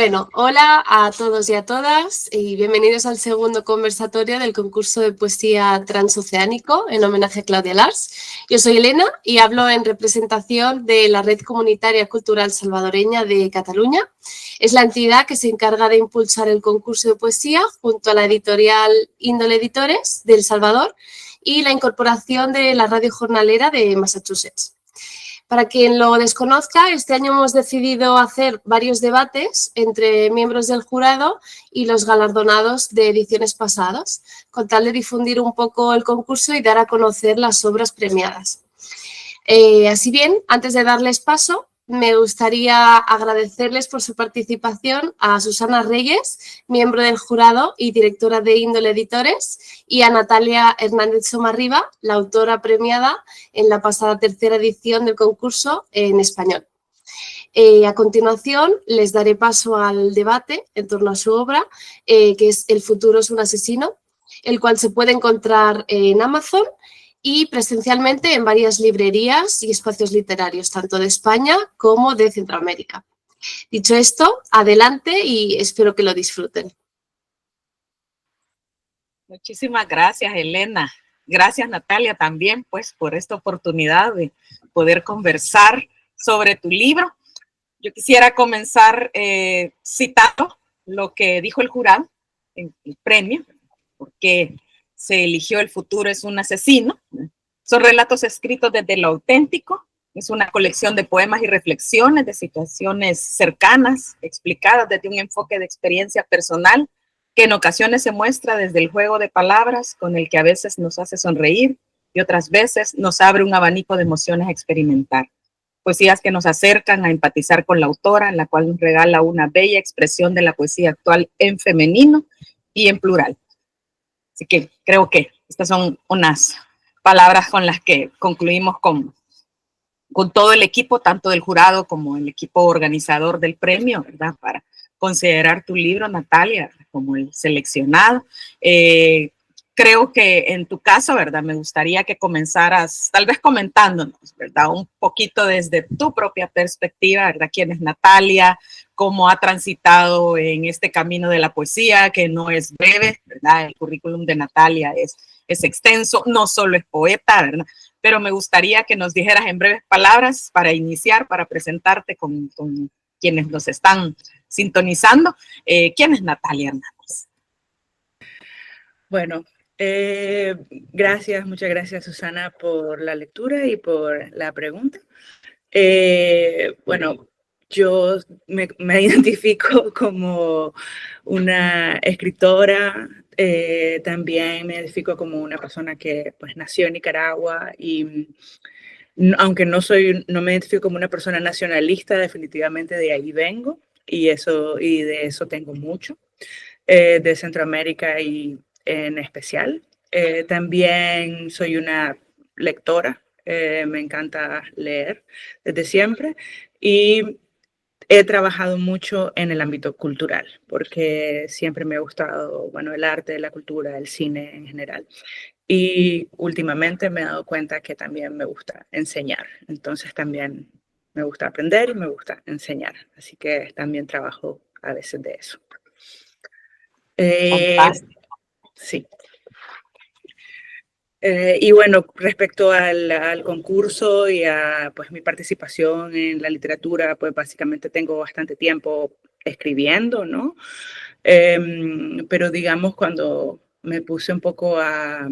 Bueno, hola a todos y a todas y bienvenidos al segundo conversatorio del concurso de poesía transoceánico en homenaje a Claudia Lars. Yo soy Elena y hablo en representación de la Red Comunitaria Cultural Salvadoreña de Cataluña. Es la entidad que se encarga de impulsar el concurso de poesía junto a la editorial Índole Editores de El Salvador y la incorporación de la radio jornalera de Massachusetts. Para quien lo desconozca, este año hemos decidido hacer varios debates entre miembros del jurado y los galardonados de ediciones pasadas, con tal de difundir un poco el concurso y dar a conocer las obras premiadas. Así bien, antes de darles paso, me gustaría agradecerles por su participación a Susana Reyes, miembro del jurado y directora de Índole Editores, y a Natalia Hernández Somarriba, la autora premiada en la pasada tercera edición del concurso en español. A continuación, les daré paso al debate en torno a su obra, que es El futuro es un asesino, el cual se puede encontrar en Amazon y presencialmente en varias librerías y espacios literarios, tanto de España como de Centroamérica. Dicho esto, adelante y espero que lo disfruten. Muchísimas gracias, Elena. Gracias, Natalia, también pues por esta oportunidad de poder conversar sobre tu libro. Yo quisiera comenzar citando lo que dijo el jurado en el premio, porque se eligió El futuro es un asesino. Son relatos escritos desde lo auténtico. Es una colección de poemas y reflexiones de situaciones cercanas, explicadas desde un enfoque de experiencia personal, que en ocasiones se muestra desde el juego de palabras, con el que a veces nos hace sonreír y otras veces nos abre un abanico de emociones a experimentar. Poesías que nos acercan a empatizar con la autora, en la cual nos regala una bella expresión de la poesía actual en femenino y en plural. Así que creo que estas son unas palabras con las que concluimos con todo el equipo, tanto del jurado como el equipo organizador del premio, ¿verdad? Para considerar tu libro, Natalia, como el seleccionado. Creo que en tu caso, ¿verdad? Me gustaría que comenzaras tal vez comentándonos, ¿verdad? Un poquito desde tu propia perspectiva, ¿verdad? ¿Quién es Natalia? ¿Cómo ha transitado en este camino de la poesía, que no es breve, ¿verdad? El currículum de Natalia es extenso, no solo es poeta, ¿verdad? Pero me gustaría que nos dijeras en breves palabras para iniciar, para presentarte con quienes nos están sintonizando. ¿Quién es Natalia Hernández? Bueno, muchas gracias Susana por la lectura y por la pregunta. Bueno, yo me identifico como una escritora, también me identifico como una persona que pues nació en Nicaragua y aunque no me identifico como una persona nacionalista, definitivamente de ahí vengo y de eso tengo mucho, de Centroamérica y en especial. También soy una lectora, me encanta leer desde siempre y he trabajado mucho en el ámbito cultural porque siempre me ha gustado, bueno, el arte, la cultura, el cine en general. Y últimamente me he dado cuenta que también me gusta enseñar. Entonces también me gusta aprender y me gusta enseñar. Así que también trabajo a veces de eso. Sí. Y bueno, respecto al concurso y a pues, mi participación en la literatura, pues básicamente tengo bastante tiempo escribiendo, ¿no? Pero digamos, cuando me puse un poco a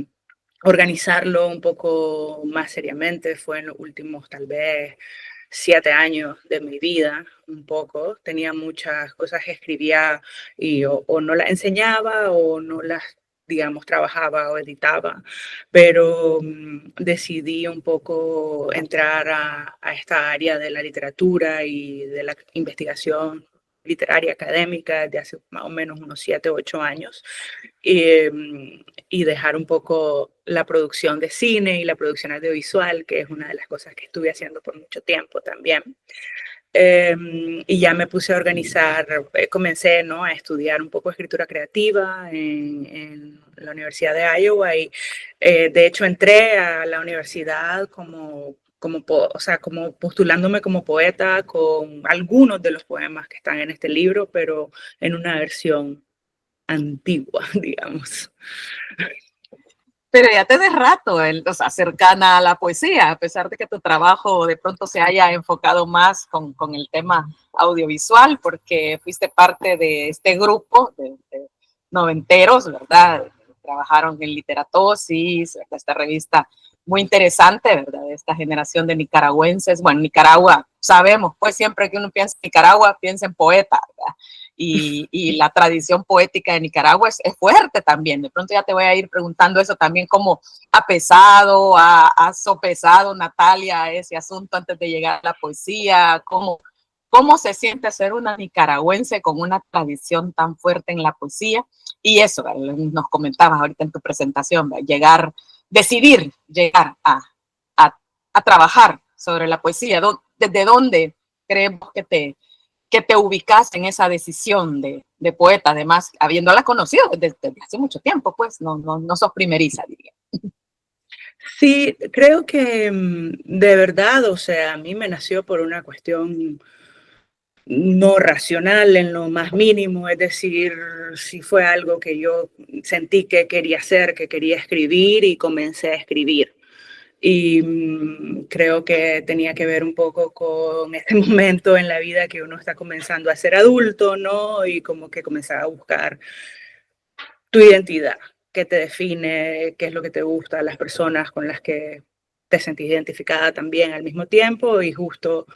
organizarlo un poco más seriamente, fue en los últimos tal vez 7 años de mi vida, un poco. Tenía muchas cosas que escribía y o no las enseñaba o no las, digamos, trabajaba o editaba, pero decidí un poco entrar a esta área de la literatura y de la investigación literaria académica de hace más o menos unos 7 u 8 años y dejar un poco la producción de cine y la producción audiovisual, que es una de las cosas que estuve haciendo por mucho tiempo también. Y ya me puse a organizar, comencé, ¿no?, a estudiar un poco escritura creativa en la Universidad de Iowa y de hecho entré a la universidad como o sea, como postulándome como poeta con algunos de los poemas que están en este libro, pero en una versión antigua, digamos. Pero ya te des rato, o sea, cercana a la poesía, a pesar de que tu trabajo de pronto se haya enfocado más con el tema audiovisual, porque fuiste parte de este grupo de noventeros, ¿verdad? Trabajaron en Literatosis, esta revista muy interesante, ¿verdad? De esta generación de nicaragüenses. Bueno, Nicaragua, sabemos, pues siempre que uno piensa en Nicaragua, piensa en poeta, ¿verdad? Y la tradición poética de Nicaragua es fuerte también. De pronto ya te voy a ir preguntando eso también, cómo ha pesado, ha sopesado Natalia ese asunto antes de llegar a la poesía, cómo se siente ser una nicaragüense con una tradición tan fuerte en la poesía. Y eso, nos comentabas ahorita en tu presentación, decidir llegar a trabajar sobre la poesía. ¿Desde dónde creemos que te ubicas en esa decisión de poeta, además, habiéndola conocido desde hace mucho tiempo, pues no sos primeriza, diría? Sí, creo que de verdad, o sea, a mí me nació por una cuestión no racional en lo más mínimo, es decir, si fue algo que yo sentí que quería hacer, que quería escribir y comencé a escribir. Y creo que tenía que ver un poco con este momento en la vida que uno está comenzando a ser adulto, ¿no? Y como que comenzar a buscar tu identidad, qué te define, qué es lo que te gusta, las personas con las que te sentís identificada también al mismo tiempo. Y justo,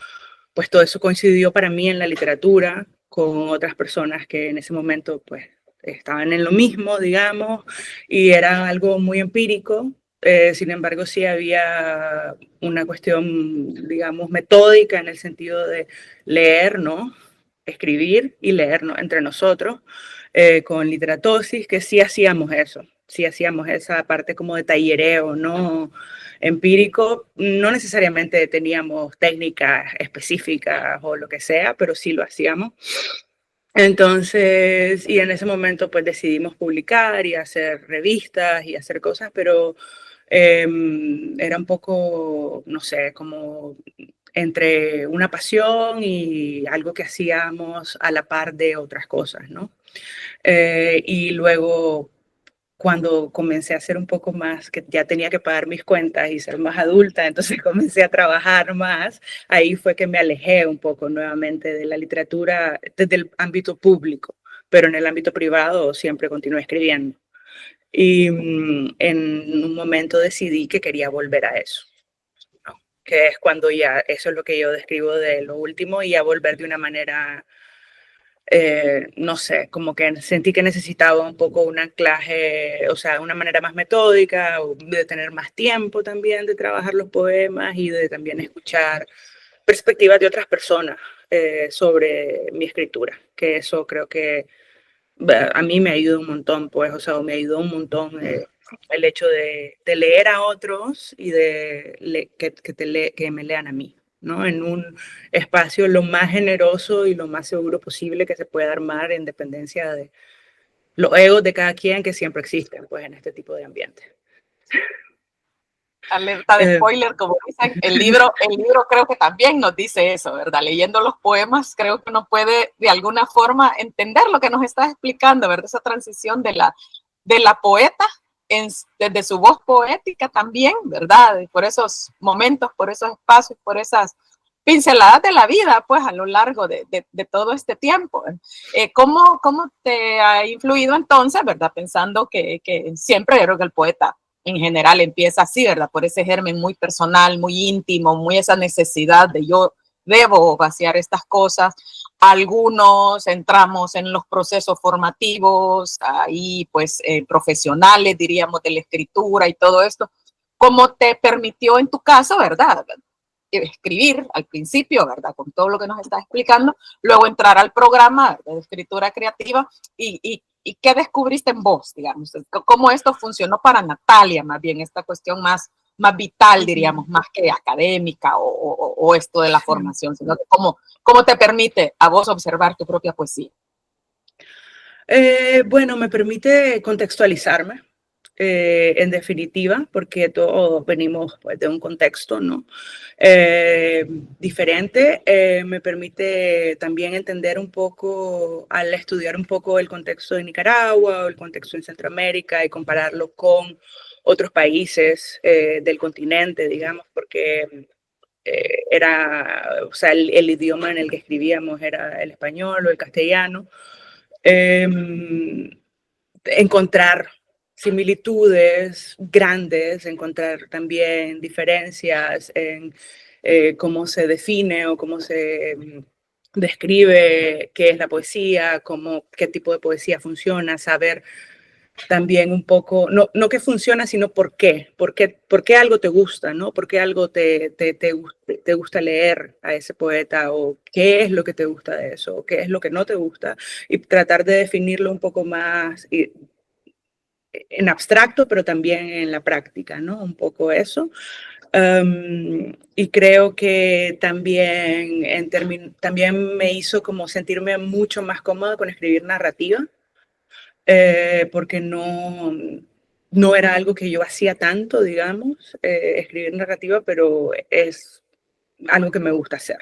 pues todo eso coincidió para mí en la literatura con otras personas que en ese momento, pues, estaban en lo mismo, digamos, y era algo muy empírico. Sin embargo, sí había una cuestión, digamos, metódica en el sentido de leer, ¿no? Escribir y leer, ¿no? Entre nosotros, con Literatosis, que sí hacíamos eso, sí hacíamos esa parte como de tallereo, ¿no? Empírico, no necesariamente teníamos técnicas específicas o lo que sea, pero sí lo hacíamos. Entonces, y en ese momento pues decidimos publicar y hacer revistas y hacer cosas, pero era un poco, no sé, como entre una pasión y algo que hacíamos a la par de otras cosas, ¿no? Y luego, cuando comencé a hacer un poco más, que ya tenía que pagar mis cuentas y ser más adulta, entonces comencé a trabajar más, ahí fue que me alejé un poco nuevamente de la literatura desde el ámbito público, pero en el ámbito privado siempre continué escribiendo. Y en un momento decidí que quería volver a eso, ¿no? Que es cuando ya, eso es lo que yo describo de lo último, y a volver de una manera no sé, como que sentí que necesitaba un poco un anclaje, o sea, una manera más metódica, de tener más tiempo también de trabajar los poemas y de también escuchar perspectivas de otras personas sobre mi escritura, que eso creo que a mí me ayuda un montón, pues, o sea, me ayudó un montón el hecho de leer a otros y que me lean a mí, ¿no? En un espacio lo más generoso y lo más seguro posible que se pueda armar en dependencia de los egos de cada quien, que siempre existen, pues, en este tipo de ambiente. Alerta de spoiler, como dicen, el libro creo que también nos dice eso, ¿verdad? Leyendo los poemas, creo que uno puede de alguna forma entender lo que nos está explicando, ¿verdad? Esa transición de la poeta desde su voz poética también, ¿verdad? Y por esos momentos, por esos espacios, por esas pinceladas de la vida, pues a lo largo de todo este tiempo. ¿Cómo te ha influido entonces, ¿verdad? Pensando que siempre yo creo que el poeta en general empieza así, ¿verdad? Por ese germen muy personal, muy íntimo, muy esa necesidad de yo debo vaciar estas cosas. Algunos entramos en los procesos formativos, ahí pues profesionales, diríamos, de la escritura y todo esto. ¿Cómo te permitió en tu caso, verdad? Escribir al principio, ¿verdad? Con todo lo que nos está explicando, luego entrar al programa de escritura creativa y qué descubriste en vos, digamos, cómo esto funcionó para Natalia, más bien esta cuestión más vital, diríamos, más que académica o esto de la formación, sino que cómo te permite a vos observar tu propia poesía. Bueno, me permite contextualizarme, en definitiva, porque todos venimos pues, de un contexto, ¿no? Diferente. Me permite también entender un poco, al estudiar un poco el contexto de Nicaragua o el contexto en Centroamérica y compararlo con otros países del continente, digamos, porque o sea, el idioma en el que escribíamos era el español o el castellano. Encontrar similitudes grandes, encontrar también diferencias en cómo se define o cómo se describe qué es la poesía, qué tipo de poesía funciona, saber también un poco, no qué funciona, sino por qué algo te gusta, ¿no? Por qué algo te gusta leer a ese poeta, o qué es lo que te gusta de eso, o qué es lo que no te gusta, y tratar de definirlo un poco más en abstracto, pero también en la práctica, ¿no? Un poco eso. Y creo que también me hizo como sentirme mucho más cómoda con escribir narrativa, porque no era algo que yo hacía tanto, digamos, escribir narrativa, pero es algo que me gusta hacer.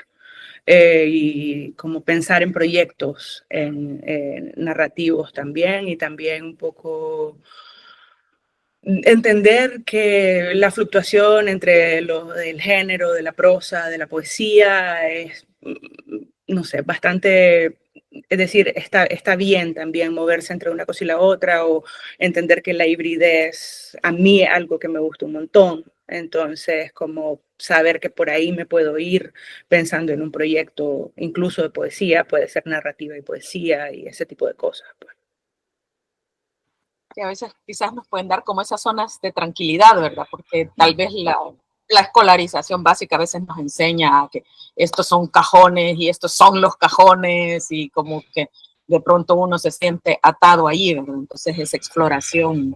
Y como pensar en proyectos en narrativos también, y también un poco entender que la fluctuación entre el género, de la prosa, de la poesía, es, no sé, bastante, es decir, está bien también moverse entre una cosa y la otra, o entender que la hibridez a mí es algo que me gusta un montón. Entonces, como saber que por ahí me puedo ir pensando en un proyecto, incluso de poesía, puede ser narrativa y poesía y ese tipo de cosas, pues. Que a veces quizás nos pueden dar como esas zonas de tranquilidad, ¿verdad? Porque tal vez la escolarización básica a veces nos enseña a que estos son cajones y estos son los cajones, y como que de pronto uno se siente atado ahí, ¿verdad? Entonces esa exploración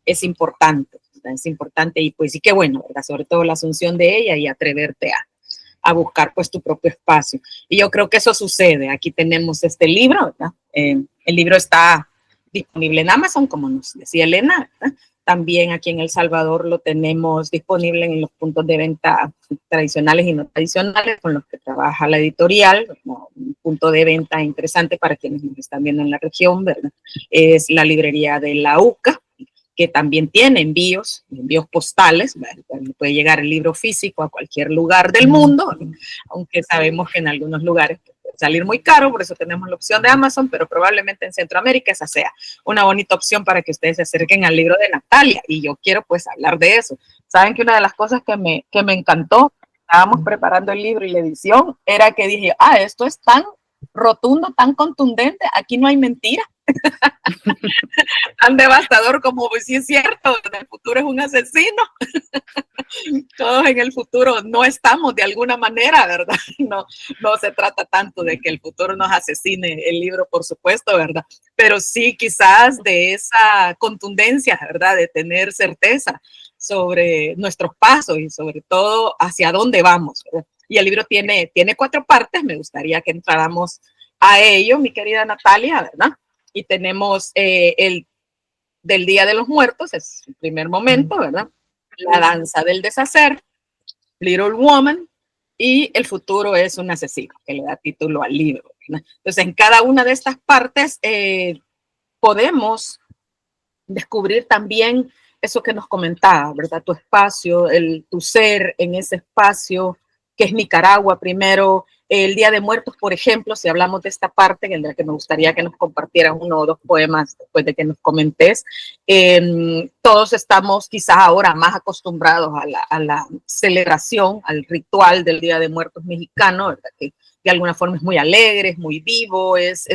es importante, ¿verdad? Es importante, y pues sí que bueno, ¿verdad? Sobre todo la asunción de ella y atreverte a buscar pues tu propio espacio. Y yo creo que eso sucede. Aquí tenemos este libro, ¿verdad? El libro está disponible en Amazon, como nos decía Elena, ¿verdad? También aquí en El Salvador lo tenemos disponible en los puntos de venta tradicionales y no tradicionales con los que trabaja la editorial. Como un punto de venta interesante para quienes nos están viendo en la región, ¿verdad? Es la librería de la UCA, que también tiene envíos postales, ¿verdad? Puede llegar el libro físico a cualquier lugar del mundo, ¿verdad? Aunque sabemos que en algunos lugares puede salir muy caro, por eso tenemos la opción de Amazon, pero probablemente en Centroamérica esa sea una bonita opción para que ustedes se acerquen al libro de Natalia, y yo quiero pues hablar de eso. Saben que una de las cosas que me encantó, estábamos preparando el libro y la edición, era que dije, esto es tan rotundo, tan contundente, aquí no hay mentira. Tan devastador como pues sí es cierto, el futuro es un asesino. Todos en el futuro no estamos de alguna manera, ¿verdad? No se trata tanto de que el futuro nos asesine el libro, por supuesto, ¿verdad? Pero sí quizás de esa contundencia, ¿verdad? De tener certeza sobre nuestros pasos y sobre todo hacia dónde vamos, ¿verdad? Y el libro tiene 4 partes, me gustaría que entráramos a ello, mi querida Natalia, ¿verdad? Y tenemos el del Día de los Muertos, es el primer momento, ¿verdad? La danza del deshacer, Little Woman, y el futuro es un asesino, que le da título al libro, ¿verdad? Entonces, en cada una de estas partes podemos descubrir también eso que nos comentaba, ¿verdad? Tu espacio, tu ser en ese espacio, que es Nicaragua primero. El Día de Muertos, por ejemplo, si hablamos de esta parte en la que me gustaría que nos compartieras 1 o 2 poemas después de que nos comentes, todos estamos quizás ahora más acostumbrados a la celebración, al ritual del Día de Muertos mexicano, ¿verdad? Que de alguna forma es muy alegre, es muy vivo, es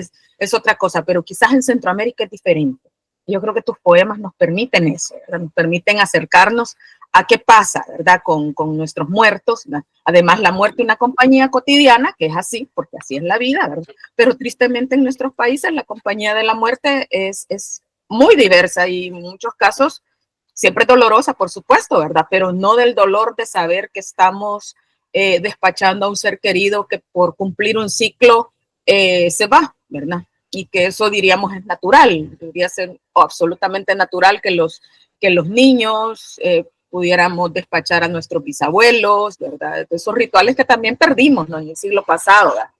otra cosa, pero quizás en Centroamérica es diferente. Yo creo que tus poemas nos permiten eso, ¿verdad? Nos permiten acercarnos a qué pasa, ¿verdad? Con nuestros muertos, ¿verdad? Además, la muerte es una compañía cotidiana, que es así, porque así es la vida, ¿verdad? Pero tristemente en nuestros países la compañía de la muerte es muy diversa y en muchos casos siempre dolorosa, por supuesto, ¿verdad? Pero no del dolor de saber que estamos despachando a un ser querido que por cumplir un ciclo se va, ¿verdad? Y que eso diríamos es natural, debería ser absolutamente natural que los que los niños pudiéramos despachar a nuestros bisabuelos, ¿verdad? Esos rituales que también perdimos, ¿no? En el siglo pasado, ¿verdad?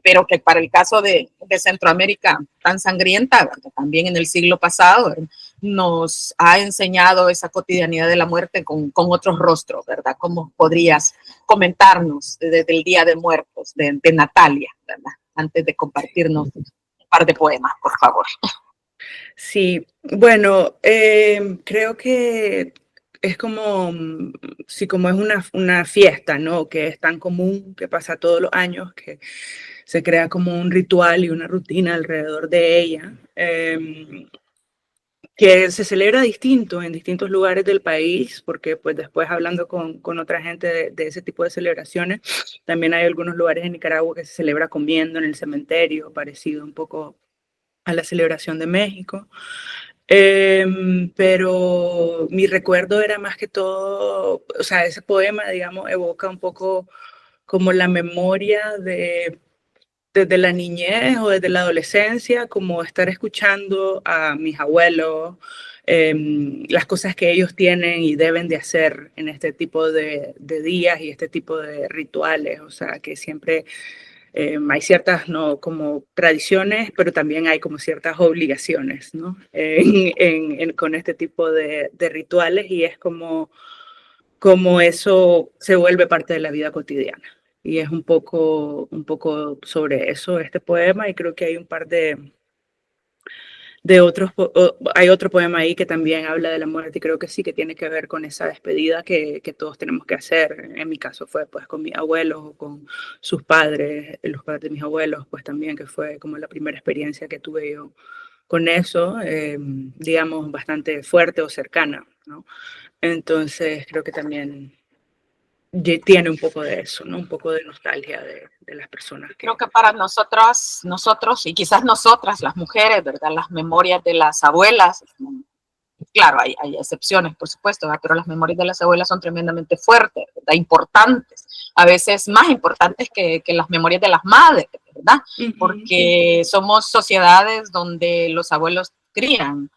Pero que para el caso de Centroamérica tan sangrienta, ¿verdad? También en el siglo pasado, ¿verdad? Nos ha enseñado esa cotidianidad de la muerte con otros rostros, ¿verdad? ¿Cómo podrías comentarnos desde el Día de Muertos de Natalia, ¿verdad? Antes de compartirnos un par de poemas, por favor. Sí, bueno, creo que es como, sí, como es una fiesta, ¿no? Que es tan común, que pasa todos los años, que se crea como un ritual y una rutina alrededor de ella, que se celebra distinto en distintos lugares del país, porque pues después hablando con otra gente de ese tipo de celebraciones, también hay algunos lugares en Nicaragua que se celebra comiendo en el cementerio, parecido un poco a la celebración de México. Pero mi recuerdo era más que todo, o sea, ese poema, digamos, evoca un poco como la memoria desde la niñez o desde la adolescencia, como estar escuchando a mis abuelos, las cosas que ellos tienen y deben de hacer en este tipo de días y este tipo de rituales, o sea, que siempre hay ciertas no como tradiciones, pero también hay como ciertas obligaciones, ¿no? Con este tipo de rituales, y es como eso se vuelve parte de la vida cotidiana. Y es un poco sobre eso este poema, y creo que hay un par de otros, hay otro poema ahí que también habla de la muerte, y creo que sí que tiene que ver con esa despedida que todos tenemos que hacer. En mi caso fue pues con mis abuelos o con sus padres, los padres de mis abuelos, pues también, que fue como la primera experiencia que tuve yo con eso, digamos, bastante fuerte o cercana, ¿no? Entonces creo que también tiene un poco de eso, ¿no? Un poco de nostalgia de las personas. Creo que para nosotros y quizás nosotras, las mujeres, ¿verdad? Las memorias de las abuelas, claro, hay excepciones, por supuesto, ¿verdad? Pero las memorias de las abuelas son tremendamente fuertes, ¿verdad? Importantes, a veces más importantes que las memorias de las madres, ¿verdad? Porque somos sociedades donde los abuelos crían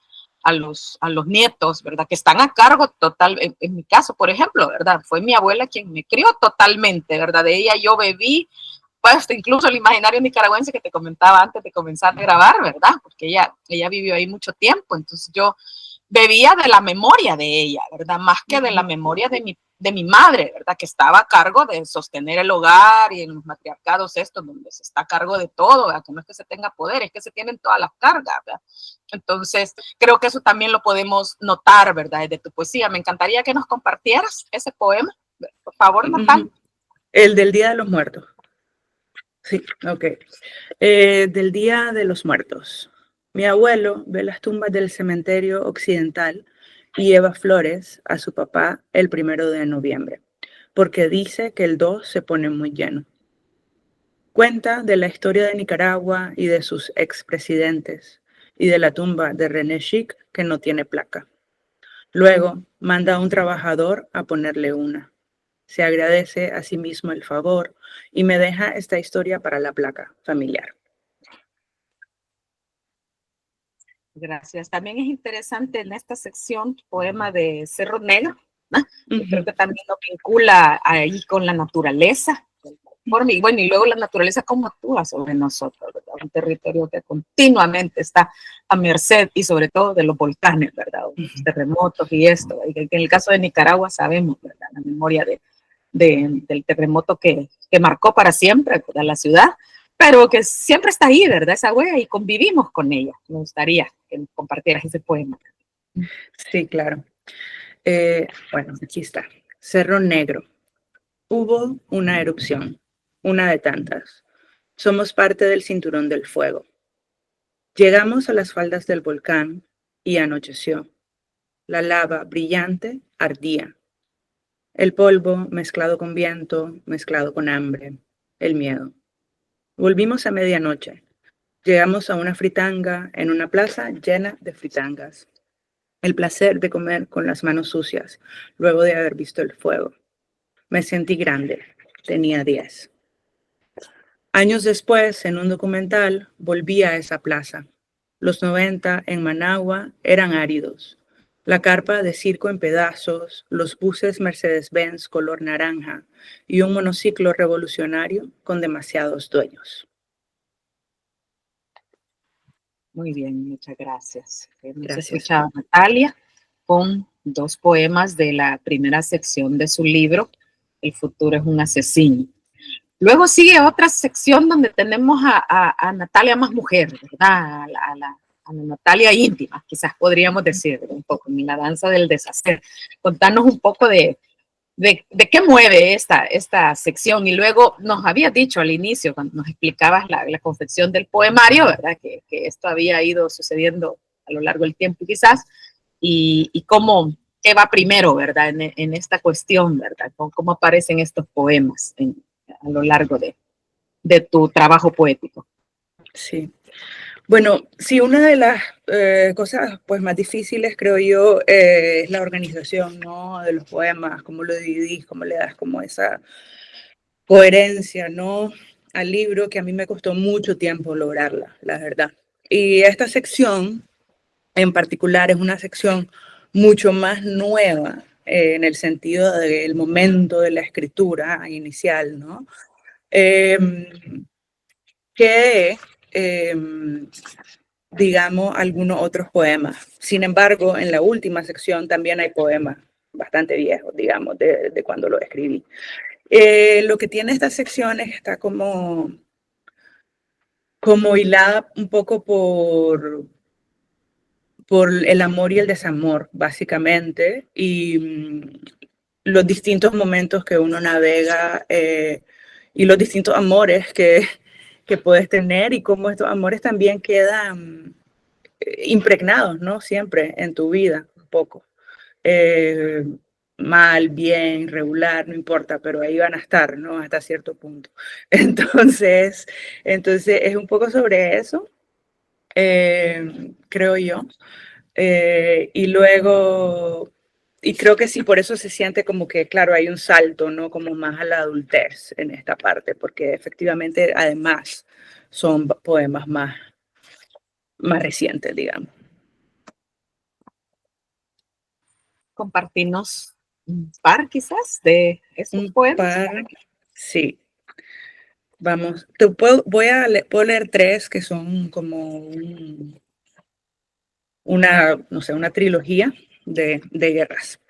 a los nietos, ¿verdad? Que están a cargo total, en mi caso, por ejemplo, ¿verdad? Fue mi abuela quien me crió totalmente, ¿verdad? De ella yo bebí, pues incluso el imaginario nicaragüense que te comentaba antes de comenzar a grabar, ¿verdad? Porque ella vivió ahí mucho tiempo, entonces yo bebía de la memoria de ella, ¿verdad? Más que de la memoria de mi madre, ¿verdad? Que estaba a cargo de sostener el hogar, y en los matriarcados estos, donde se está a cargo de todo, ¿verdad? Que no es que se tenga poder, es que se tienen todas las cargas, ¿verdad? Entonces, creo que eso también lo podemos notar, ¿verdad? Desde tu poesía. Me encantaría que nos compartieras ese poema, por favor, Natalia. El del Día de los Muertos. Sí, ok. Del Día de los Muertos. Mi abuelo ve las tumbas del cementerio occidental y lleva flores a su papá el 1 de noviembre, porque dice que el 2 se pone muy lleno. Cuenta de la historia de Nicaragua y de sus expresidentes, y de la tumba de René Schick, que no tiene placa. Luego manda a un trabajador a ponerle una. Se agradece a sí mismo el favor y me deja esta historia para la placa familiar. Gracias. También es interesante en esta sección tu poema de Cerro Negro, ¿no? Yo creo que también nos vincula ahí con la naturaleza. Y bueno, y luego la naturaleza cómo actúa sobre nosotros, ¿verdad? Un territorio que continuamente está a merced, y sobre todo de los volcanes, ¿verdad? Los terremotos y esto. Y en el caso de Nicaragua sabemos, ¿verdad? La memoria del terremoto que marcó para siempre, ¿verdad? La ciudad, pero que siempre está ahí, ¿verdad? Esa huella, y convivimos con ella. Me gustaría que compartieras ese poema. Sí, claro. Bueno, aquí está. Cerro Negro. Hubo una erupción, una de tantas. Somos parte del cinturón del fuego. Llegamos a las faldas del volcán y anocheció. La lava brillante ardía. El polvo mezclado con viento, mezclado con hambre, el miedo. Volvimos a medianoche. Llegamos a una fritanga en una plaza llena de fritangas. El placer de comer con las manos sucias, luego de haber visto el fuego. Me sentí grande, tenía 10. Años después, en un documental, volví a esa plaza. Los 90 en Managua eran áridos. la carpa de circo en pedazos, los buses Mercedes-Benz color naranja y un monociclo revolucionario con demasiados dueños. Muy bien, muchas gracias. Hemos Gracias. escuchado a Natalia con 2 poemas de la primera sección de su libro, El futuro es un asesino. Luego sigue otra sección donde tenemos a Natalia más mujer, ¿verdad? A la Natalia íntima, quizás podríamos decir, un poco, en la danza del deshacer. Contarnos un poco de qué mueve esta sección. Y luego nos habías dicho al inicio, cuando nos explicabas la confección del poemario, ¿verdad? Que esto había ido sucediendo a lo largo del tiempo quizás, y cómo, qué va primero, ¿verdad? En esta cuestión, ¿verdad? Cómo aparecen estos poemas a lo largo de tu trabajo poético. Sí. Bueno, sí, una de las cosas pues, más difíciles, creo yo, es la organización, ¿no? De los poemas, cómo lo dividís, cómo le das como esa coherencia, ¿no? Al libro, que a mí me costó mucho tiempo lograrla, la verdad. Y esta sección en particular es una sección mucho más nueva en el sentido del momento de la escritura inicial, ¿no? Que digamos, algunos otros poemas. Sin embargo, en la última sección también hay poemas bastante viejos, digamos, de cuando lo escribí. Lo que tiene esta sección es que está como hilada un poco por el amor y el desamor, básicamente, y los distintos momentos que uno navega y los distintos amores que puedes tener y cómo estos amores también quedan impregnados, ¿no? Siempre en tu vida, un poco. Mal, bien, regular, no importa, pero ahí van a estar, ¿no? Hasta cierto punto. Entonces es un poco sobre eso, creo yo. Y luego, y creo que sí, por eso se siente como que, claro, hay un salto, ¿no? Como más a la adultez en esta parte, porque efectivamente, además, son poemas más recientes, digamos. Compartirnos un par quizás de esos poemas. Sí. Vamos, puedo leer 3 que son como no sé, una trilogía de guerras.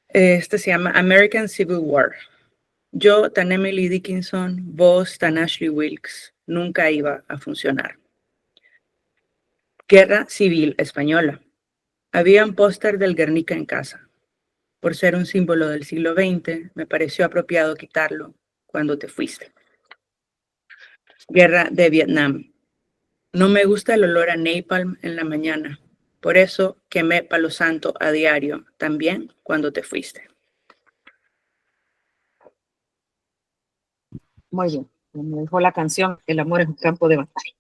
Este se llama American Civil War. Yo, tan Emily Dickinson, vos, tan Ashley Wilkes, nunca iba a funcionar. Guerra Civil Española. Había un póster del Guernica en casa. Por ser un símbolo del siglo XX, me pareció apropiado quitarlo cuando te fuiste. Guerra de Vietnam. No me gusta el olor a napalm en la mañana. Por eso quemé palo santo a diario, también cuando te fuiste. Muy bien. Me dejó la canción El amor es un campo de batalla.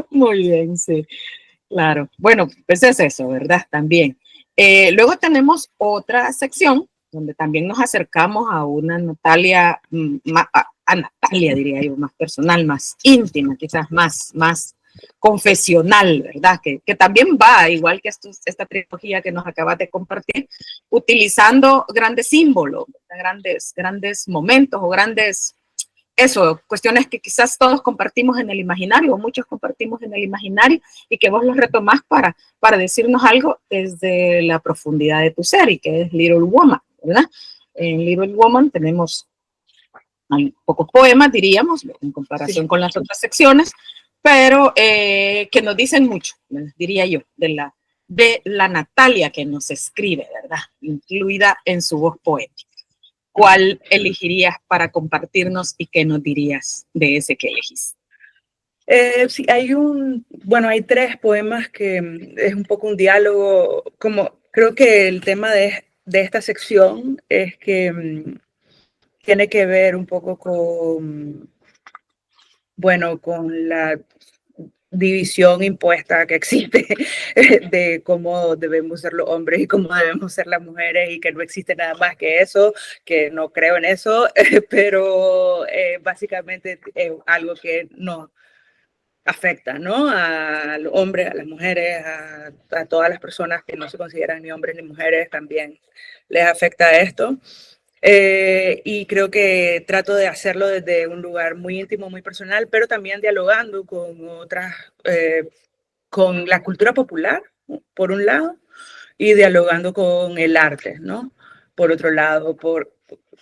Muy bien, sí. Claro. Bueno, pues es eso, ¿verdad? También. Luego tenemos otra sección donde también nos acercamos a una Natalia, a Natalia diría yo, más personal, más íntima, quizás más confesional, ¿verdad? Que también va, igual que esta trilogía que nos acabas de compartir, utilizando grandes símbolos, grandes momentos o cuestiones que quizás todos compartimos en el imaginario o muchos compartimos en el imaginario y que vos los retomás para decirnos algo desde la profundidad de tu ser y que es Little Woman, ¿verdad? En Little Woman tenemos pocos poemas, diríamos, en comparación con las otras secciones, pero que nos dicen mucho, diría yo, de la Natalia que nos escribe, ¿verdad? Incluida en su voz poética. ¿Cuál elegirías para compartirnos y qué nos dirías de ese que elegís? Sí, hay 3 poemas que es un poco un diálogo, como creo que el tema de esta sección es que tiene que ver un poco con la división impuesta que existe de cómo debemos ser los hombres y cómo debemos ser las mujeres y que no existe nada más que eso, que no creo en eso, pero básicamente es algo que afecta, ¿no? A los hombres, a las mujeres, a todas las personas que no se consideran ni hombres ni mujeres, también les afecta esto. Y creo que trato de hacerlo desde un lugar muy íntimo, muy personal, pero también dialogando con otras, con la cultura popular, por un lado, y dialogando con el arte, ¿no? Por otro lado,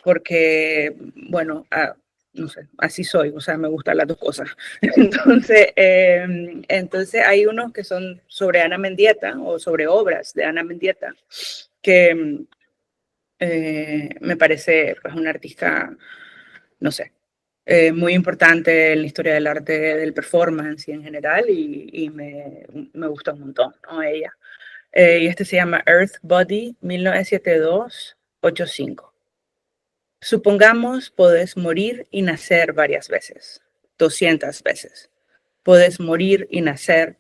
porque, bueno, no sé, así soy, o sea, me gustan las dos cosas. Entonces hay unos que son sobre Ana Mendieta o sobre obras de Ana Mendieta, que me parece pues una artista, no sé, muy importante en la historia del arte, del performance y en general, y me gusta un montón, ¿no? Ella. Y este se llama Earth Body 1972-85. Supongamos podés morir y nacer varias veces, 200 veces. Podés morir y nacer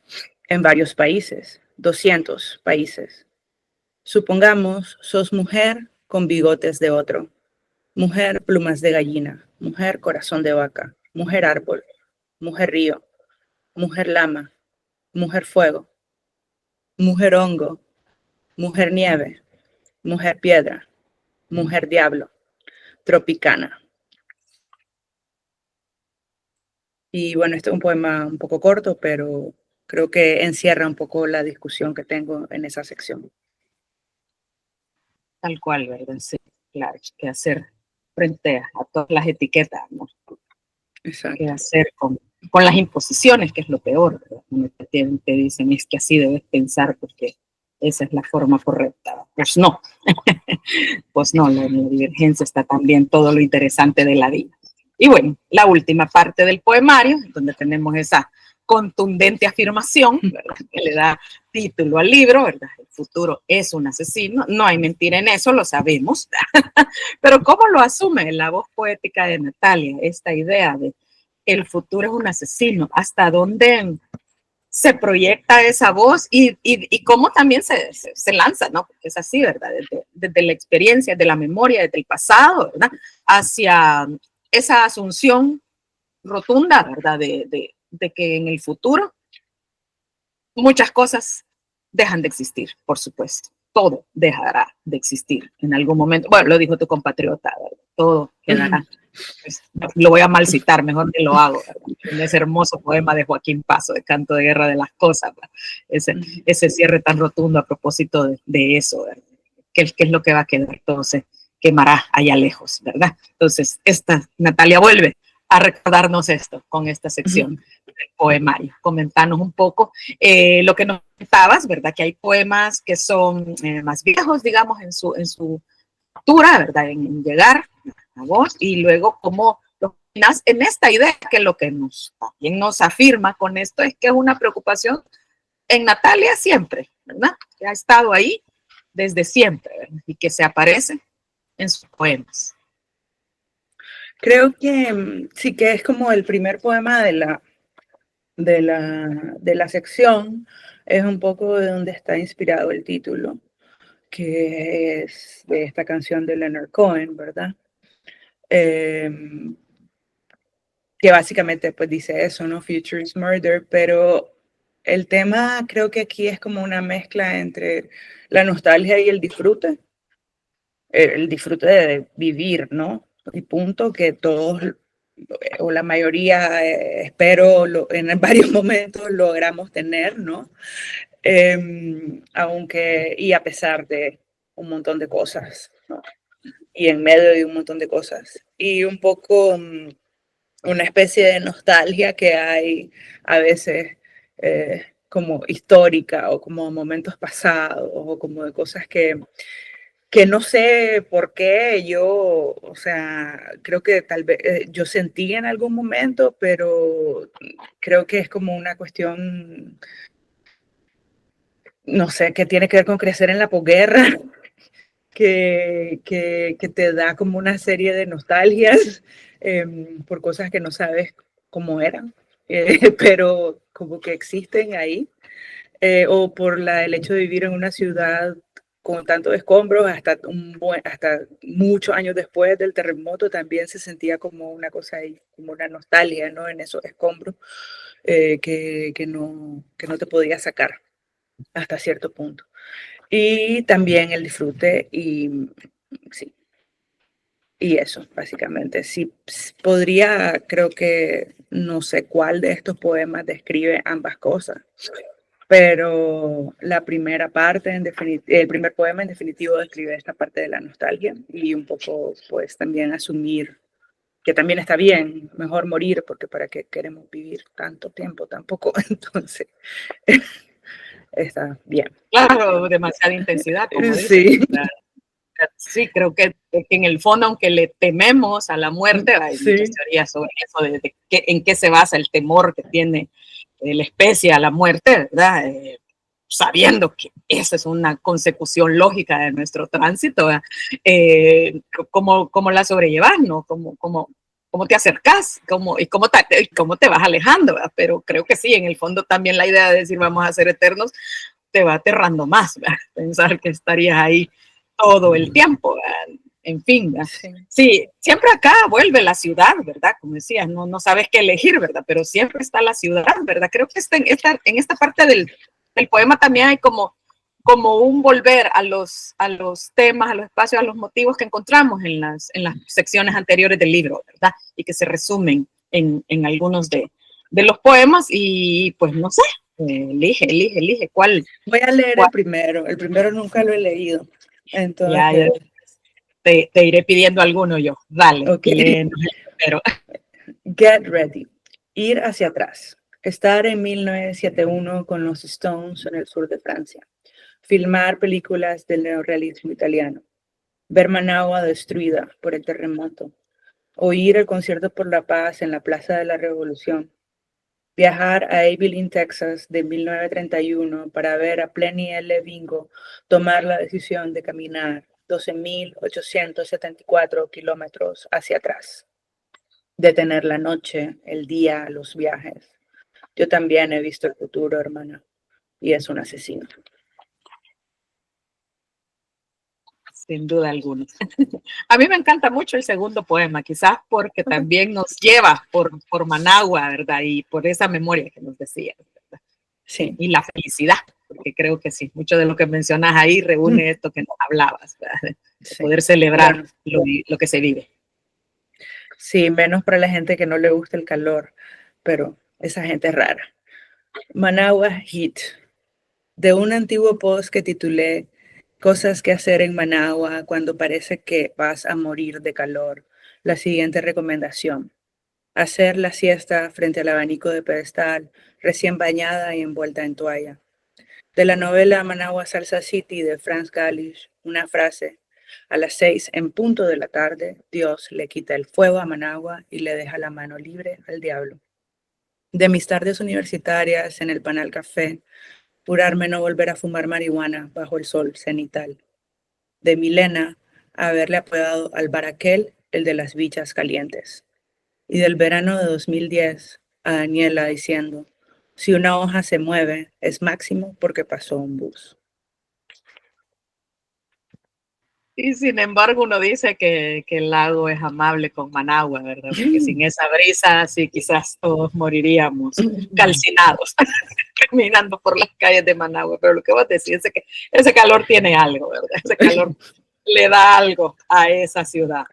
en varios países, 200 países. Supongamos sos mujer con bigotes de otro, mujer plumas de gallina, mujer corazón de vaca, mujer árbol, mujer río, mujer lama, mujer fuego, mujer hongo, mujer nieve, mujer piedra, mujer diablo, tropicana. Y bueno, este es un poema un poco corto, pero creo que encierra un poco la discusión que tengo en esa sección. Tal cual, ¿verdad? Sí, claro, qué hacer frente a todas las etiquetas, ¿no? Exacto. Qué hacer con las imposiciones, que es lo peor, ¿verdad? Donde te dicen, es que así debes pensar porque esa es la forma correcta. Pues no, pues no, la divergencia está también todo lo interesante de la vida. Y bueno, la última parte del poemario, donde tenemos esa contundente afirmación, ¿verdad? Que le da título al libro, ¿verdad? El futuro es un asesino, no hay mentira en eso, lo sabemos, pero ¿cómo lo asume la voz poética de Natalia, esta idea de el futuro es un asesino? ¿Hasta dónde se proyecta esa voz y cómo también se lanza, ¿no? Porque es así, ¿verdad? Desde la experiencia, de la memoria, desde el pasado, ¿verdad? Hacia esa asunción rotunda, ¿verdad? De que en el futuro muchas cosas dejan de existir, por supuesto. Todo dejará de existir en algún momento. Bueno, lo dijo tu compatriota, ¿verdad? Todo quedará. Pues, lo voy a mal citar, mejor que lo hago, ¿verdad? En ese hermoso poema de Joaquín Paso, de Canto de Guerra de las Cosas, ese cierre tan rotundo a propósito de eso, ¿verdad? ¿Qué es lo que va a quedar? Todo se quemará allá lejos, ¿verdad? Entonces, Natalia vuelve a recordarnos esto con esta sección del poemario. Comentanos un poco lo que nos comentabas, ¿verdad? Que hay poemas que son más viejos, digamos, en su factura, ¿verdad? En llegar a vos, y luego cómo lo opinas en esta idea, que lo que también nos afirma con esto es que es una preocupación en Natalia siempre, ¿verdad? Que ha estado ahí desde siempre, ¿verdad? Y que se aparece en sus poemas. Creo que sí, que es como el primer poema de la sección, es un poco de donde está inspirado el título, que es de esta canción de Leonard Cohen, ¿verdad? Que básicamente pues dice eso, ¿no? Future is murder, pero el tema creo que aquí es como una mezcla entre la nostalgia y el disfrute de vivir, ¿no? Y punto, que todos o la mayoría, espero, en varios momentos logramos tener, ¿no? Aunque, y a pesar de un montón de cosas, ¿no? Y en medio de un montón de cosas. Y un poco una especie de nostalgia que hay a veces como histórica o como momentos pasados o como de cosas que no sé por qué yo, o sea, creo que tal vez yo sentí en algún momento, pero creo que es como una cuestión, no sé, que tiene que ver con crecer en la posguerra, que te da como una serie de nostalgias por cosas que no sabes cómo eran, pero como que existen ahí, o por el hecho de vivir en una ciudad con tantos escombros, hasta muchos años después del terremoto también se sentía como una cosa ahí, como una nostalgia, ¿no? En esos escombros. que no te podía sacar hasta cierto punto. Y también el disfrute y sí, y eso, básicamente. Sí, podría, creo que no sé cuál de estos poemas describe ambas cosas, pero la primera parte, el primer poema en definitivo describe esta parte de la nostalgia y un poco, pues, también asumir que también está bien, mejor morir, porque para qué queremos vivir tanto tiempo tampoco, entonces está bien. Claro, demasiada intensidad, como dices. Sí. Sí, creo que en el fondo, aunque le tememos a la muerte, hay Sí. muchas teorías sobre eso, en qué se basa el temor que tiene la especie a la muerte, ¿verdad? Sabiendo que esa es una consecución lógica de nuestro tránsito, ¿cómo la sobrellevas, no? ¿Cómo te acercas? ¿Cómo te vas alejando? ¿Verdad? Pero creo que sí, en el fondo también la idea de decir vamos a ser eternos te va aterrando más, ¿verdad? Pensar que estarías ahí todo el tiempo, ¿verdad? En fin, ¿verdad? Sí, siempre acá vuelve la ciudad, ¿verdad? Como decías, no sabes qué elegir, ¿verdad? Pero siempre está la ciudad, ¿verdad? Creo que en esta parte del poema también hay como un volver a los temas, a los espacios, a los motivos que encontramos en las secciones anteriores del libro, ¿verdad? Y que se resumen en algunos de los poemas y pues no sé, elige cuál. Voy a leer el primero nunca lo he leído, entonces... Ya te iré pidiendo alguno yo, dale, okay. léenos el primero. Get Ready, ir hacia atrás, estar en 1971 con los Stones en el sur de Francia, filmar películas del neorrealismo italiano, ver Managua destruida por el terremoto, oír el concierto por la paz en la Plaza de la Revolución, viajar a Abilene, Texas, de 1931 para ver a Plenty L. Bingo tomar la decisión de caminar 12.874 kilómetros hacia atrás. Detener la noche, el día, los viajes. Yo también he visto el futuro, hermana, y es un asesino. Sin duda alguna. A mí me encanta mucho el segundo poema, quizás porque también nos lleva por Managua, ¿verdad? Y por esa memoria que nos decía, ¿verdad? Sí. Y la felicidad, porque creo que sí, mucho de lo que mencionas ahí reúne esto que nos hablabas, ¿verdad? De poder celebrar lo que se vive. Sí, menos para la gente que no le gusta el calor, pero esa gente es rara. Managua Heat, de un antiguo post que titulé Cosas que hacer en Managua cuando parece que vas a morir de calor. La siguiente recomendación: hacer la siesta frente al abanico de pedestal, recién bañada y envuelta en toalla. De la novela Managua Salsa City de Franz Galish, una frase: a las 6 en punto de la tarde, Dios le quita el fuego a Managua y le deja la mano libre al diablo. De mis tardes universitarias en el Panal Café, jurarme no volver a fumar marihuana bajo el sol cenital. De Milena, haberle apodado al Baraquel el de las bichas calientes. Y del verano de 2010, a Daniela diciendo: si una hoja se mueve, es máximo porque pasó un bus. Y sin embargo uno dice que el lago es amable con Managua, ¿verdad? Porque sin esa brisa sí quizás todos moriríamos calcinados caminando por las calles de Managua. Pero lo que vos decís es que ese calor tiene algo, ¿verdad? Ese calor le da algo a esa ciudad.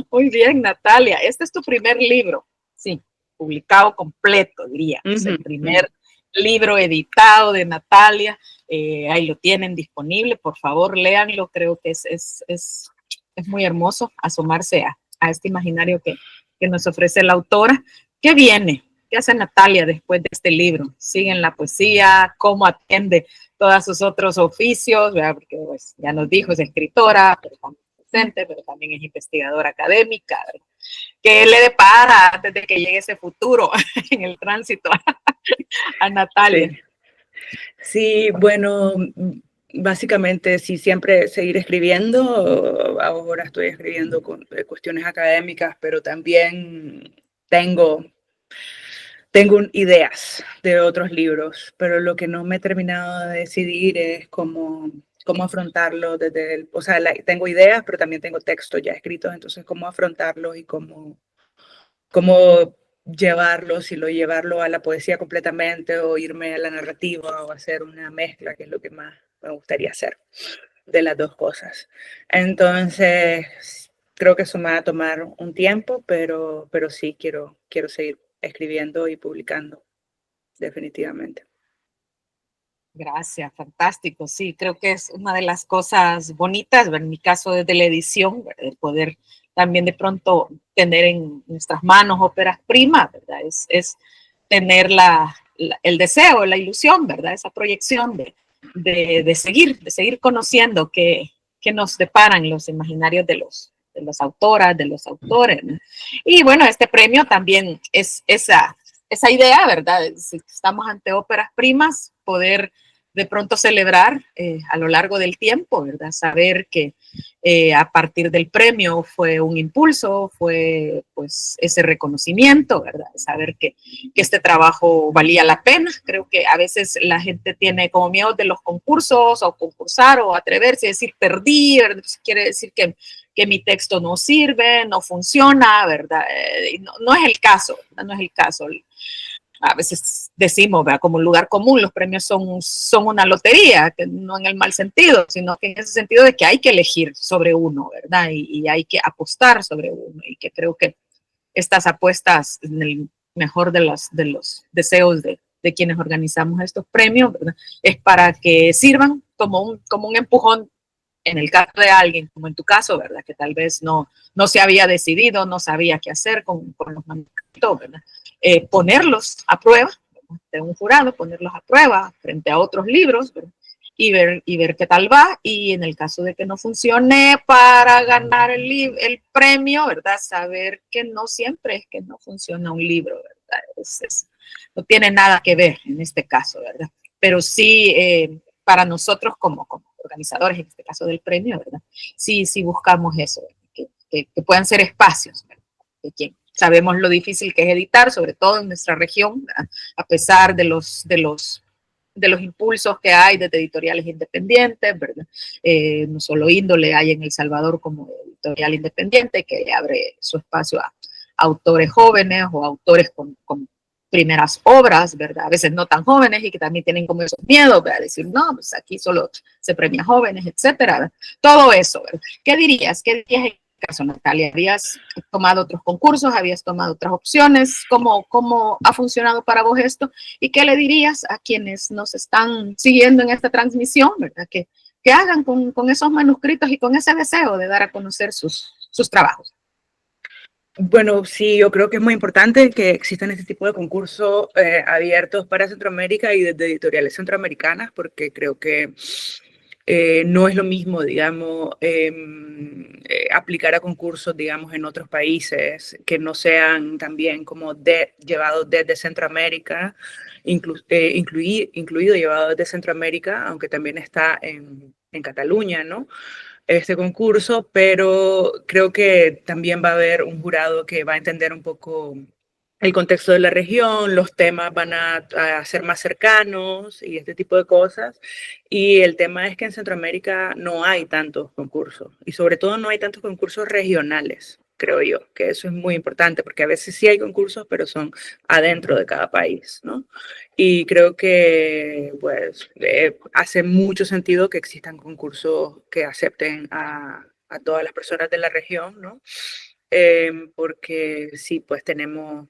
Muy bien, Natalia. Este es tu primer libro, sí, publicado completo, diría. Es el primer libro editado de Natalia. Ahí lo tienen disponible, por favor, léanlo. Creo que es muy hermoso asomarse a este imaginario que nos ofrece la autora. ¿Qué viene? ¿Qué hace Natalia después de este libro? ¿Sigue en la poesía? ¿Cómo atiende todos sus otros oficios? ¿Verdad? Porque pues, ya nos dijo, es escritora, pero también docente, pero también es investigadora académica, ¿verdad? ¿Qué le depara antes de que llegue ese futuro en el tránsito a Natalia? Sí, bueno, básicamente sí, siempre seguir escribiendo. Ahora estoy escribiendo con cuestiones académicas, pero también tengo ideas de otros libros, pero lo que no me he terminado de decidir es cómo afrontarlo o sea, tengo ideas, pero también tengo textos ya escritos, entonces cómo afrontarlos y cómo llevarlo, si lo llevarlo a la poesía completamente o irme a la narrativa o hacer una mezcla, que es lo que más me gustaría hacer de las dos cosas. Entonces, creo que eso me va a tomar un tiempo, pero sí quiero seguir escribiendo y publicando, definitivamente. Gracias, fantástico. Sí, creo que es una de las cosas bonitas, en mi caso desde la edición, ¿verdad? El poder también de pronto tener en nuestras manos óperas primas, ¿verdad? Es tener el deseo, la ilusión, ¿verdad? Esa proyección de seguir conociendo que nos deparan los imaginarios de las autoras, de los autores, ¿no? Y bueno, este premio también es esa idea, ¿verdad? Si estamos ante óperas primas, poder de pronto celebrar a lo largo del tiempo, ¿verdad? Saber que a partir del premio fue un impulso, fue pues ese reconocimiento, ¿verdad? Saber que este trabajo valía la pena. Creo que a veces la gente tiene como miedo de los concursos o concursar o atreverse y decir perdí, ¿verdad? Quiere decir que mi texto no sirve, no funciona, ¿verdad? No es el caso, ¿verdad? No es el caso. A veces decimos, ¿verdad? Como lugar común, los premios son una lotería, que no en el mal sentido, sino que en ese sentido de que hay que elegir sobre uno, ¿verdad? Y hay que apostar sobre uno, y que creo que estas apuestas, en el mejor de los deseos de quienes organizamos estos premios, ¿verdad? Es para que sirvan como un empujón en el caso de alguien, como en tu caso, ¿verdad? Que tal vez no se había decidido, no sabía qué hacer con los manuscritos, ¿verdad? Ponerlos a prueba, ¿verdad? De un jurado, ponerlos a prueba frente a otros libros, ¿verdad? Y ver qué tal va, y en el caso de que no funcione para ganar el premio, ¿verdad? Saber que no siempre es que no funciona un libro, ¿verdad? No tiene nada que ver en este caso, ¿verdad? Pero sí, para nosotros como organizadores, en este caso del premio, ¿verdad? Sí buscamos eso, que puedan ser espacios, ¿verdad? De quien sabemos lo difícil que es editar, sobre todo en nuestra región, ¿verdad? A pesar de los impulsos que hay desde editoriales independientes, ¿verdad? No solo Índole hay en El Salvador como editorial independiente que abre su espacio a autores jóvenes o autores con primeras obras, ¿verdad? A veces no tan jóvenes y que también tienen como esos miedos, ¿verdad? Decir, no, pues aquí solo se premia jóvenes, etcétera, ¿verdad? Todo eso, ¿verdad? ¿Qué dirías? ¿Qué dirías en el caso, Natalia? ¿Habías tomado otros concursos? ¿Habías tomado otras opciones? ¿Cómo ha funcionado para vos esto? ¿Y qué le dirías a quienes nos están siguiendo en esta transmisión, ¿verdad? Que hagan con esos manuscritos y con ese deseo de dar a conocer sus trabajos. Bueno, sí, yo creo que es muy importante que existan este tipo de concursos abiertos para Centroamérica y desde editoriales centroamericanas, porque creo que no es lo mismo, digamos, aplicar a concursos, digamos, en otros países que no sean también como llevados desde Centroamérica, incluido llevado desde Centroamérica, aunque también está en Cataluña, ¿no? Este concurso, pero creo que también va a haber un jurado que va a entender un poco el contexto de la región, los temas van a ser más cercanos y este tipo de cosas. Y el tema es que en Centroamérica no hay tantos concursos y sobre todo no hay tantos concursos regionales, creo yo, que eso es muy importante porque a veces sí hay concursos, pero son adentro de cada país, ¿no? Y creo que pues hace mucho sentido que existan concursos que acepten a todas las personas de la región, ¿no? Porque sí, pues tenemos,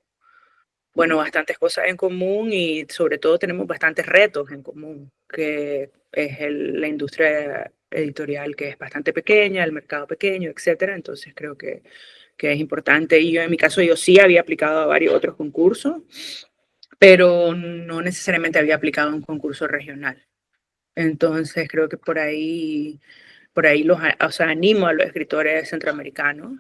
bueno, bastantes cosas en común y sobre todo tenemos bastantes retos en común, que es la industria editorial que es bastante pequeña, el mercado pequeño, etcétera. Entonces creo que es importante. Y yo en mi caso, yo sí había aplicado a varios otros concursos, pero no necesariamente había aplicado a un concurso regional. Entonces creo que por ahí o sea, animo a los escritores centroamericanos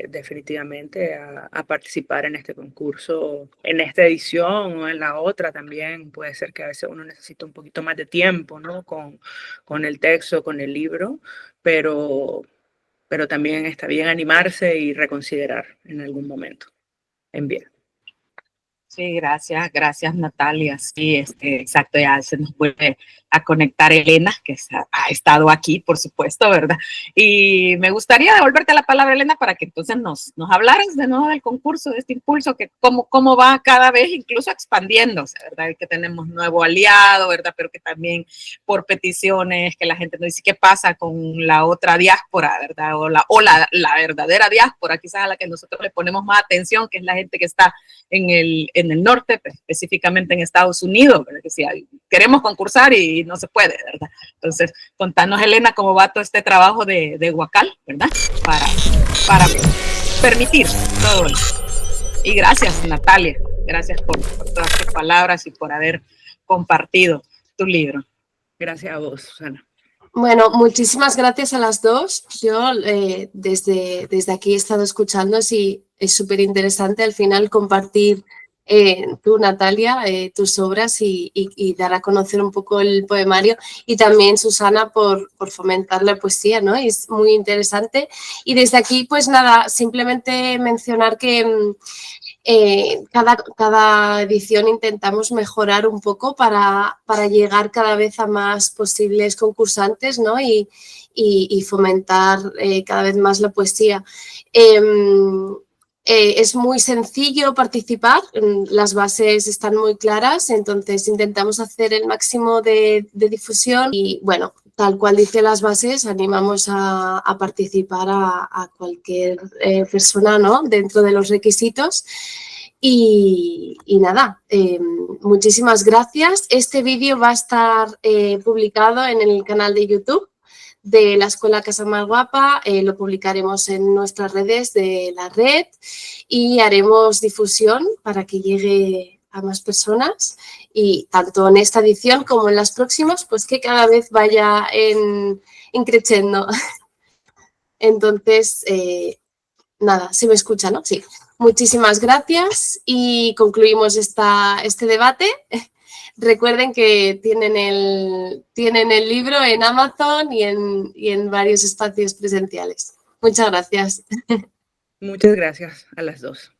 definitivamente a participar en este concurso, en esta edición o en la otra también. Puede ser que a veces uno necesita un poquito más de tiempo, ¿no? Con el texto, con el libro, pero también está bien animarse y reconsiderar en algún momento. Enviar. Sí, gracias Natalia. Sí, exacto, ya se nos vuelve a conectar Elena, que ha estado aquí, por supuesto, ¿verdad? Y me gustaría devolverte la palabra, Elena, para que entonces nos hablaras de nuevo del concurso, de este impulso, que cómo va cada vez incluso expandiéndose, ¿verdad? Y que tenemos nuevo aliado, ¿verdad? Pero que también por peticiones, que la gente nos dice, ¿qué pasa con la otra diáspora, ¿verdad? O la verdadera diáspora, quizás a la que nosotros le ponemos más atención, que es la gente que está en el norte, pues, específicamente en Estados Unidos, ¿verdad? Que si queremos concursar y no se puede, ¿verdad? Entonces, contanos, Elena, cómo va todo este trabajo de Huacal, ¿verdad? Para permitir todo eso. Y gracias, Natalia, gracias por todas tus palabras y por haber compartido tu libro. Gracias a vos, Susana. Bueno, muchísimas gracias a las dos. Yo desde aquí he estado escuchando y es súper interesante al final compartir tú, Natalia, tus obras y dar a conocer un poco el poemario, y también Susana por fomentar la poesía, ¿no? Es muy interesante. Y desde aquí, pues nada, simplemente mencionar que cada edición intentamos mejorar un poco para llegar cada vez a más posibles concursantes, ¿no? y fomentar cada vez más la poesía. Es muy sencillo participar, las bases están muy claras, entonces intentamos hacer el máximo de difusión y, bueno, tal cual dice las bases, animamos a participar a cualquier persona, ¿no? Dentro de los requisitos. Y nada, muchísimas gracias. Este vídeo va a estar publicado en el canal de YouTube de la Escuela Casa Más Guapa, lo publicaremos en nuestras redes de la red y haremos difusión para que llegue a más personas, y tanto en esta edición como en las próximas, pues que cada vez vaya creciendo. Entonces, nada, se me escucha, ¿no? Sí. Muchísimas gracias y concluimos este debate. Recuerden que tienen el libro en Amazon y en varios espacios presenciales. Muchas gracias. Muchas gracias a las dos.